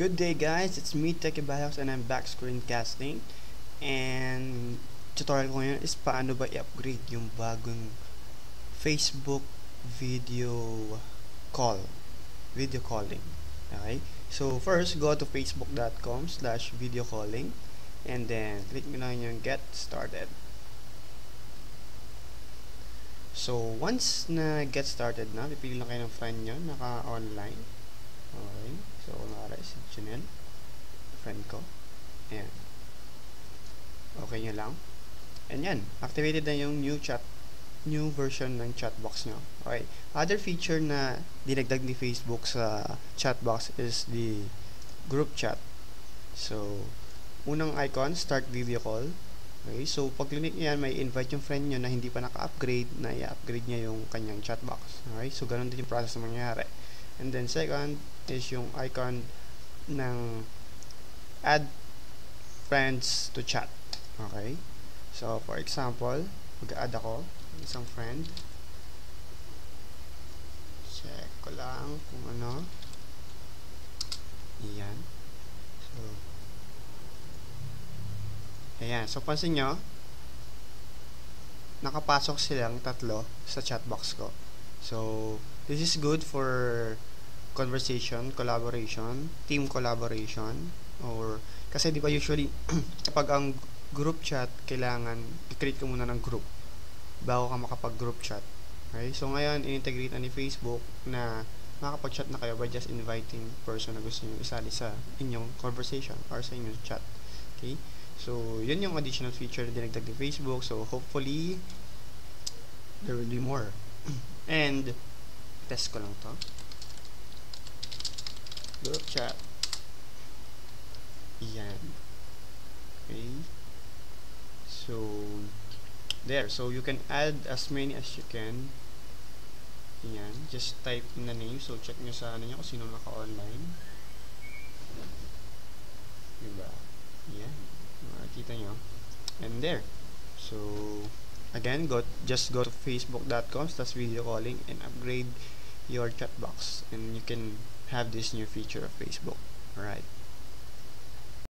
Good day guys, it's me Techie Bayox and I'm back screencasting. And tutorial ko ngayon is paano ba i-upgrade yung bagong Facebook video video calling. Okay? So first, go to facebook.com/video calling and then click nyo lang yung get started. So once na get started na, pipili lang kayo ng friend nyo naka-online. Okay, so kunwari si Janelle, friend ko. Ayan. Okay nyo lang. And yan, activated na yung new version ng chatbox nyo. Okay. Other feature na dinagdag ni Facebook sa chatbox is the group chat. So, unang icon, start video call. Okay, so pag click nyo yan, may invite yung friend nyo na hindi pa naka-upgrade, na i-upgrade niya yung kanyang chatbox. Okay, so ganun din yung process na mangyayari. And then second is yung icon ng add friends to chat. Okay, so for example, mag-add ako isang friend. Check ko lang kung ano. Ayan. So ayan, so pansin nyo, nakapasok silang tatlo sa chatbox ko. So this is good for conversation, collaboration, team collaboration, or kasi di ba usually kapag ang group chat, kailangan i-create ka muna ng group bago ka makapag-group chat. Okay? So ngayon, in-integrate na ni Facebook na makapag-chat na kayo by just inviting person na gusto nyo isali sa inyong conversation or sa inyong chat. Okay? So, yun yung additional feature na dinagdag ni Facebook. So, hopefully, there will be more. And, test ko lang to. Group chat. Yan. Okay. So, there. So, you can add as many as you can. Yan. Just type in the name. So, check nyo sa ano nyo kung sino naka-online. Diba? Yan. Makikita nyo. And there. So, again, just go to facebook.com/video calling and upgrade your chat box. And you can have this new feature of Facebook. Alright.